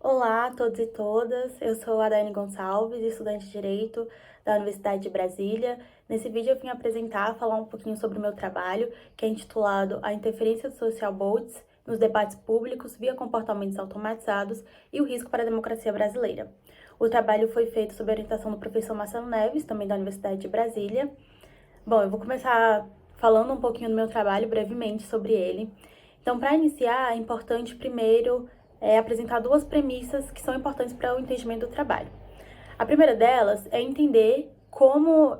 Olá a todos e todas, eu sou a Daiane Gonçalves, estudante de Direito da Universidade de Brasília. Nesse vídeo eu vim falar um pouquinho sobre o meu trabalho, que é intitulado A Interferência dos Social Bots nos Debates Públicos via Comportamentos Automatizados e o Risco para a Democracia Brasileira. O trabalho foi feito sob a orientação do professor Marcelo Neves, também da Universidade de Brasília. Bom, eu vou começar falando um pouquinho do meu trabalho, brevemente, sobre ele. Então, para iniciar, é importante primeiro apresentar duas premissas que são importantes para o entendimento do trabalho. A primeira delas é entender como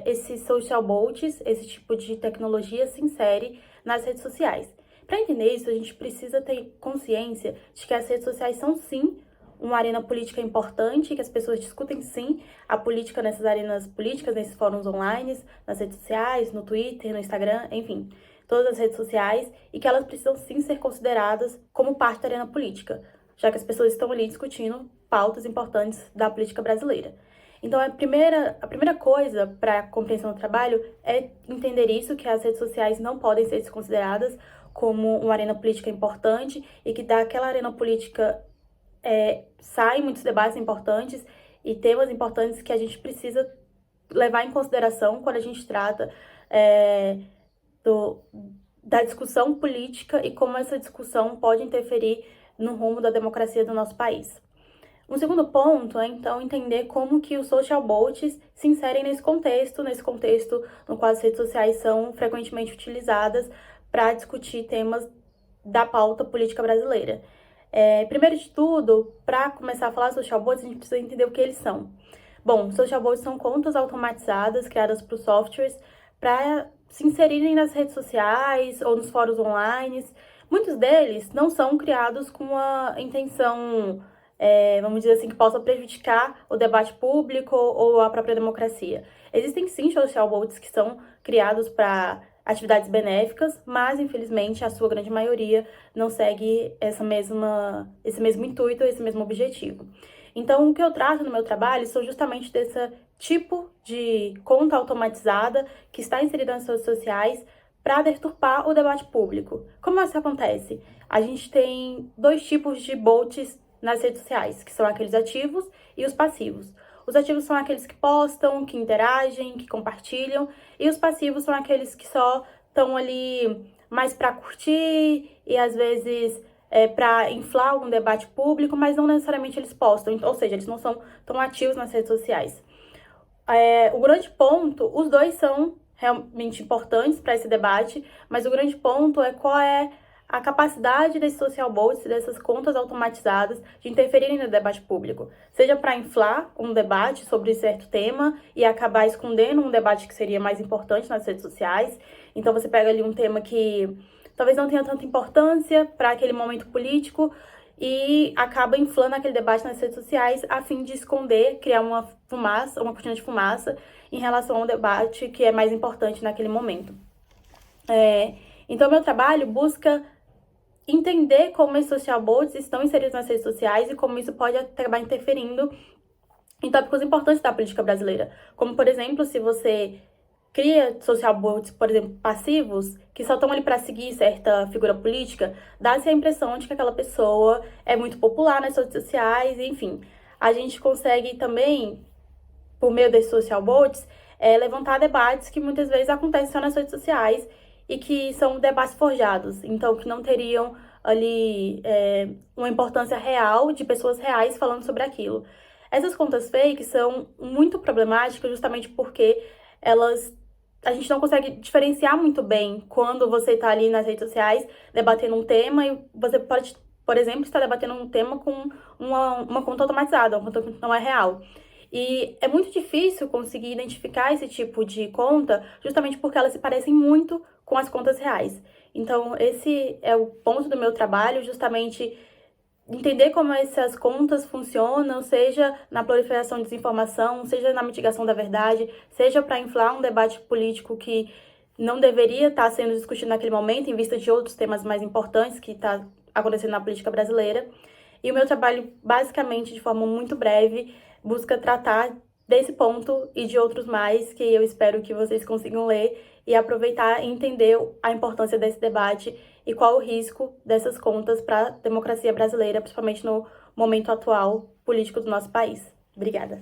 esses social bots, esse tipo de tecnologia, se insere nas redes sociais. Para entender isso, a gente precisa ter consciência de que as redes sociais são, sim, uma arena política importante, que as pessoas discutem, sim, a política nessas arenas políticas, nesses fóruns online, nas redes sociais, no Twitter, no Instagram, enfim, todas as redes sociais, e que elas precisam, sim, ser consideradas como parte da arena política, já que as pessoas estão ali discutindo pautas importantes da política brasileira. Então, a primeira coisa para a compreensão do trabalho é entender isso, que as redes sociais não podem ser desconsideradas como uma arena política importante e que daquela arena política saem muitos debates importantes e temas importantes que a gente precisa levar em consideração quando a gente trata do, da discussão política e como essa discussão pode interferir no rumo da democracia do nosso país. Um segundo ponto é, então, entender como que os social bots se inserem nesse contexto no qual as redes sociais são frequentemente utilizadas para discutir temas da pauta política brasileira. Primeiro de tudo, para começar a falar social bots, a gente precisa entender o que eles são. Bom, social bots são contas automatizadas criadas por softwares para se inserirem nas redes sociais ou nos fóruns online. Muitos deles não são criados com a intenção, vamos dizer assim, que possa prejudicar o debate público ou a própria democracia. Existem sim social bots que são criados para atividades benéficas, mas infelizmente a sua grande maioria não segue esse mesmo intuito, esse mesmo objetivo. Então, o que eu trato no meu trabalho são justamente desse tipo de conta automatizada que está inserida nas redes sociais para deturpar o debate público. Como isso acontece? A gente tem dois tipos de bots nas redes sociais, que são aqueles ativos e os passivos. Os ativos são aqueles que postam, que interagem, que compartilham, e os passivos são aqueles que só estão ali mais para curtir e às vezes para inflar algum debate público, mas não necessariamente eles postam, ou seja, eles não são tão ativos nas redes sociais. O grande ponto, os dois são realmente importantes para esse debate, mas o grande ponto é qual é a capacidade desses social bots, dessas contas automatizadas, de interferirem no debate público. Seja para inflar um debate sobre certo tema e acabar escondendo um debate que seria mais importante nas redes sociais. Então você pega ali um tema que talvez não tenha tanta importância para aquele momento político e acaba inflando aquele debate nas redes sociais a fim de esconder, criar uma fumaça, uma cortina de fumaça em relação ao debate que é mais importante naquele momento. Então, meu trabalho busca entender como esses social bots estão inseridos nas redes sociais e como isso pode acabar interferindo em tópicos importantes da política brasileira. Como, por exemplo, se você cria social bots, por exemplo, passivos, que só estão ali para seguir certa figura política, dá-se a impressão de que aquela pessoa é muito popular nas redes sociais, enfim. A gente consegue também, por meio desses social bots, levantar debates que muitas vezes acontecem só nas redes sociais e que são debates forjados, então que não teriam ali uma importância real de pessoas reais falando sobre aquilo. Essas contas fake são muito problemáticas justamente porque a gente não consegue diferenciar muito bem quando você está ali nas redes sociais debatendo um tema e você pode, por exemplo, estar debatendo um tema com uma conta automatizada, uma conta que não é real. E é muito difícil conseguir identificar esse tipo de conta justamente porque elas se parecem muito com as contas reais. Então, esse é o ponto do meu trabalho, justamente entender como essas contas funcionam, seja na proliferação de desinformação, seja na mitigação da verdade, seja para inflar um debate político que não deveria estar sendo discutido naquele momento, em vista de outros temas mais importantes que está acontecendo na política brasileira. E o meu trabalho, basicamente, de forma muito breve, busca tratar desse ponto e de outros mais que eu espero que vocês consigam ler e aproveitar e entender a importância desse debate e qual o risco dessas contas para a democracia brasileira, principalmente no momento atual político do nosso país. Obrigada.